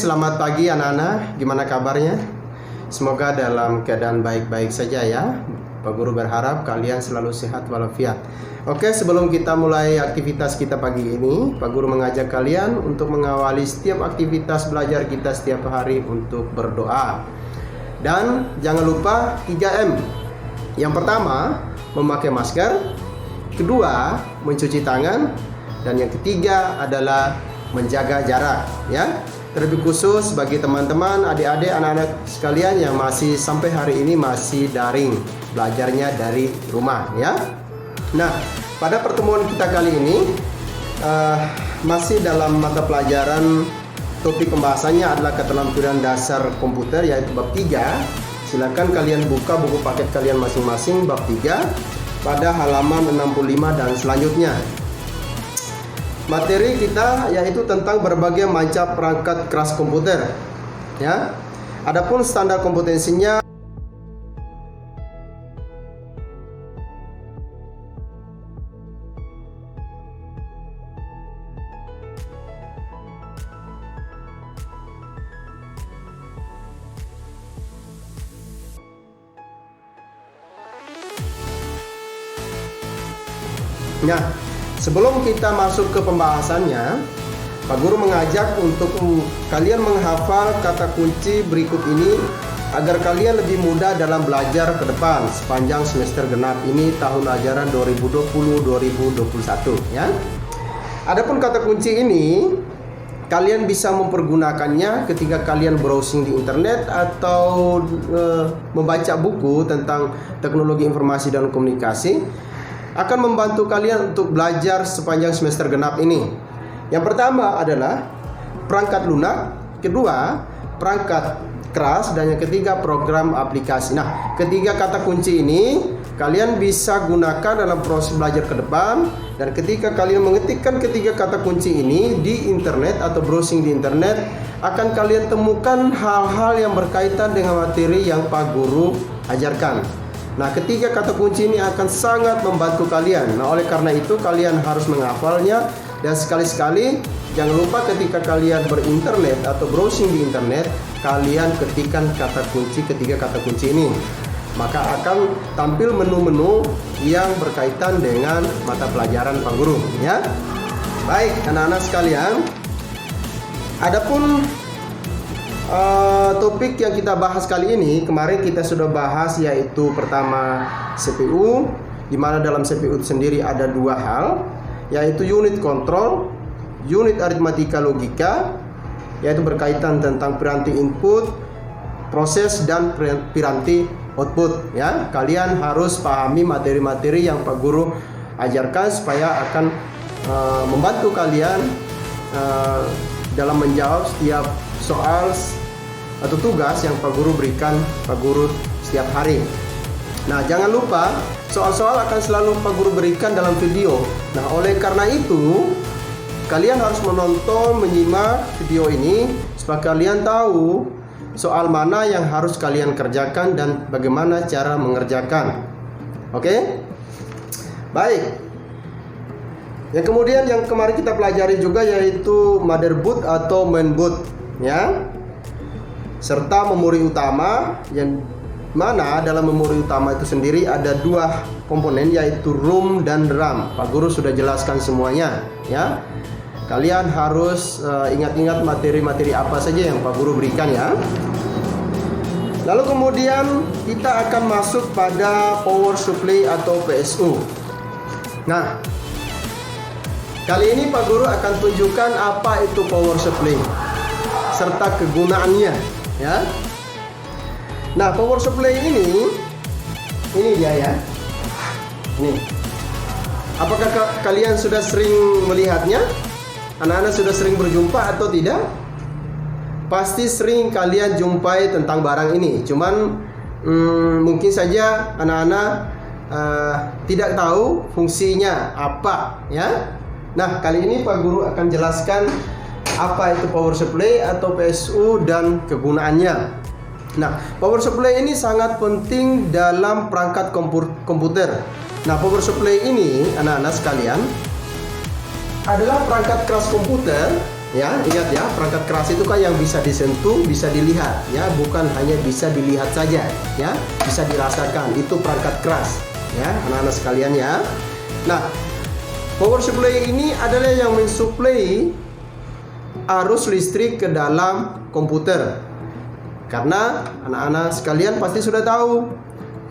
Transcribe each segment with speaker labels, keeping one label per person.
Speaker 1: selamat pagi anak-anak. Gimana kabarnya? Semoga dalam keadaan baik-baik saja ya. Pak Guru berharap kalian selalu sehat walafiat. Oke, sebelum kita mulai aktivitas kita pagi ini, Pak Guru mengajak kalian untuk mengawali setiap aktivitas belajar kita setiap hari untuk berdoa. Dan jangan lupa 3M. Yang pertama, memakai masker. Kedua, mencuci tangan. Dan yang ketiga adalah menjaga jarak, ya. Terlebih khusus bagi teman-teman, adik-adik, anak-anak sekalian yang masih sampai hari ini masih daring, belajarnya dari rumah, ya. Nah, pada pertemuan kita kali ini masih dalam mata pelajaran, topik pembahasannya adalah keterampilan dasar komputer, yaitu bab 3. Silakan kalian buka buku paket kalian masing-masing bab 3 pada halaman 65 dan selanjutnya. Materi kita yaitu tentang berbagai macam perangkat keras komputer, ya. Adapun standar kompetensinya sebelum kita masuk ke pembahasannya, Pak Guru mengajak untuk kalian menghafal kata kunci berikut ini agar kalian lebih mudah dalam belajar ke depan sepanjang semester genap ini tahun ajaran 2020-2021, ya. Adapun kata kunci ini kalian bisa mempergunakannya ketika kalian browsing di internet atau membaca buku tentang teknologi informasi dan komunikasi. Akan membantu kalian untuk belajar sepanjang semester genap ini. Yang pertama adalah perangkat lunak, kedua perangkat keras, dan yang ketiga program aplikasi. Nah, ketiga kata kunci ini kalian bisa gunakan dalam proses belajar ke depan. Dan ketika kalian mengetikkan ketiga kata kunci ini di internet atau browsing di internet, akan kalian temukan hal-hal yang berkaitan dengan materi yang Pak Guru ajarkan. Nah, ketiga kata kunci ini akan sangat membantu kalian. Nah, oleh karena itu kalian harus menghafalnya. Dan sekali-sekali jangan lupa ketika kalian berinternet atau browsing di internet, kalian ketikkan ketiga kata kunci ini. Maka akan tampil menu-menu yang berkaitan dengan mata pelajaran Pak Guru, ya. Baik, anak-anak sekalian. Adapun topik yang kita bahas kali ini, kemarin kita sudah bahas, yaitu pertama CPU, di mana dalam CPU itu sendiri ada dua hal, yaitu unit kontrol, unit aritmatika logika, yaitu berkaitan tentang piranti input, proses, dan piranti output, ya. Kalian harus pahami materi-materi yang Pak Guru ajarkan supaya akan membantu kalian dalam menjawab setiap soal atau tugas yang Pak Guru berikan Pak Guru setiap hari. Nah, jangan lupa soal-soal akan selalu Pak Guru berikan dalam video. Nah, oleh karena itu kalian harus menyimak video ini supaya kalian tahu soal mana yang harus kalian kerjakan dan bagaimana cara mengerjakan. Oke? Baik. Yang kemudian yang kemarin kita pelajari juga yaitu motherboard atau mainboard, ya. Serta memori utama, yang mana dalam memori utama itu sendiri ada dua komponen, yaitu ROM dan RAM. Pak Guru sudah jelaskan semuanya, ya. Kalian harus ingat-ingat materi-materi apa saja yang Pak Guru berikan, ya. Lalu kemudian kita akan masuk pada power supply atau PSU. Nah, kali ini Pak Guru akan tunjukkan apa itu power supply serta kegunaannya, ya. Nah, power supply ini dia, ya. Nih. Apakah kalian sudah sering melihatnya? Anak-anak sudah sering berjumpa atau tidak? Pasti sering kalian jumpai tentang barang ini. Cuman mungkin saja anak-anak tidak tahu fungsinya apa, ya. Nah, kali ini Pak Guru akan jelaskan apa itu power supply atau PSU dan kegunaannya. Nah, power supply ini sangat penting dalam perangkat komputer. Nah, power supply ini, anak-anak sekalian, adalah perangkat keras komputer Ya, ingat ya, perangkat keras itu kan yang bisa disentuh, bisa dilihat, ya, bukan hanya bisa dilihat saja, ya, bisa dirasakan. Itu perangkat keras, ya, anak-anak sekalian ya. Nah, power supply ini adalah yang mensuplai arus listrik ke dalam komputer. Karena anak-anak sekalian pasti sudah tahu,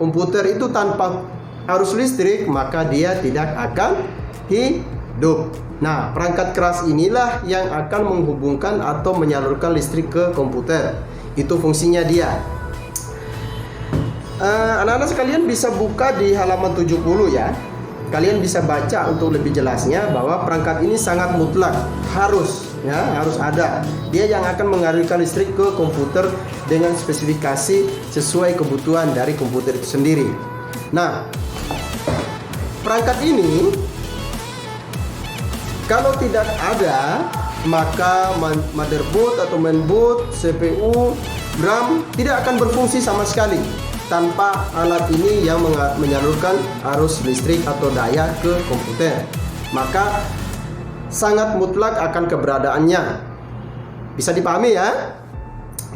Speaker 1: komputer itu tanpa arus listrik maka dia tidak akan hidup. Nah, perangkat keras inilah yang akan menghubungkan atau menyalurkan listrik ke komputer. Itu fungsinya dia. Anak-anak sekalian bisa buka di halaman 70 ya. Kalian bisa baca untuk lebih jelasnya bahwa perangkat ini sangat mutlak, harus ada. Dia yang akan mengalirkan listrik ke komputer dengan spesifikasi sesuai kebutuhan dari komputer itu sendiri. Nah, perangkat ini kalau tidak ada, maka motherboard atau mainboard, CPU, RAM tidak akan berfungsi sama sekali tanpa alat ini yang menyalurkan arus listrik atau daya ke komputer. Maka sangat mutlak akan keberadaannya. Bisa dipahami ya?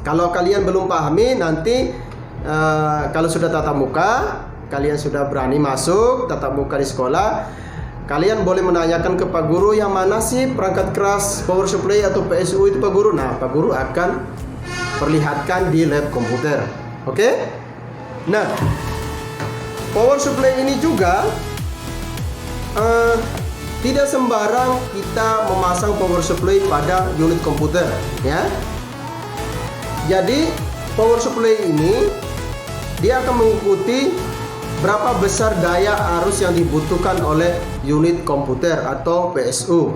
Speaker 1: Kalau kalian belum pahami, nanti kalau sudah tatap muka, kalian sudah berani masuk tatap muka di sekolah, kalian boleh menanyakan ke Pak Guru, yang mana sih perangkat keras power supply atau PSU itu Pak Guru? Nah, Pak Guru akan perlihatkan di lab komputer. Oke? Nah, power supply ini juga tidak sembarang kita memasang power supply pada unit komputer, ya. Jadi power supply ini dia akan mengikuti berapa besar daya arus yang dibutuhkan oleh unit komputer atau CPU.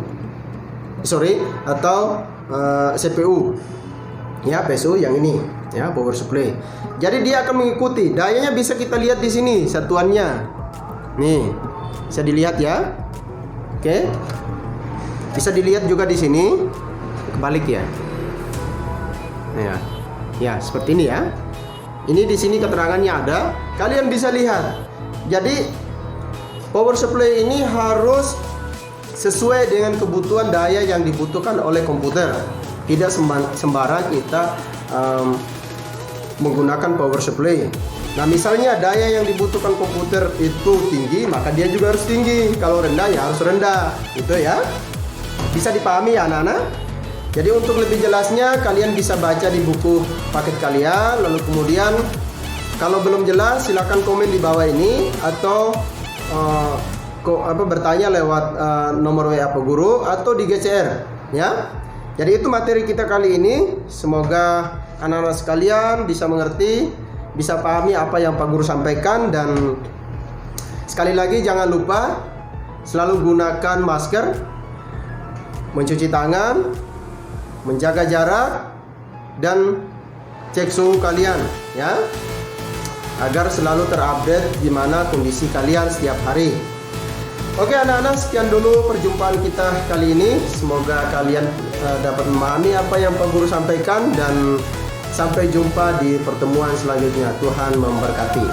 Speaker 1: Ya, PSU yang ini, ya, power supply. Jadi dia akan mengikuti dayanya, bisa kita lihat di sini satuannya. Nih, bisa dilihat ya. Oke. Bisa dilihat juga di sini. Kebalik ya. Ya, seperti ini ya. Ini di sini keterangannya ada. Kalian bisa lihat. Jadi power supply ini harus sesuai dengan kebutuhan daya yang dibutuhkan oleh komputer. Tidak sembarang kita menggunakan power supply. Nah, misalnya daya yang dibutuhkan komputer itu tinggi, maka dia juga harus tinggi. Kalau rendah ya harus rendah. Gitu ya. Bisa dipahami ya anak-anak? Jadi untuk lebih jelasnya kalian bisa baca di buku paket kalian. Lalu kemudian kalau belum jelas silakan komen di bawah ini, atau bertanya lewat nomor WA Pak Guru atau di GCR ya. Jadi itu materi kita kali ini. Semoga anak-anak sekalian bisa mengerti, bisa pahami apa yang Pak Guru sampaikan. Dan sekali lagi jangan lupa selalu gunakan masker, mencuci tangan, menjaga jarak, dan cek suhu kalian ya, agar selalu terupdate gimana kondisi kalian setiap hari. Oke anak-anak, sekian dulu perjumpaan kita kali ini. Semoga kalian dapat memahami apa yang Pak Guru sampaikan, dan sampai jumpa di pertemuan selanjutnya. Tuhan memberkati.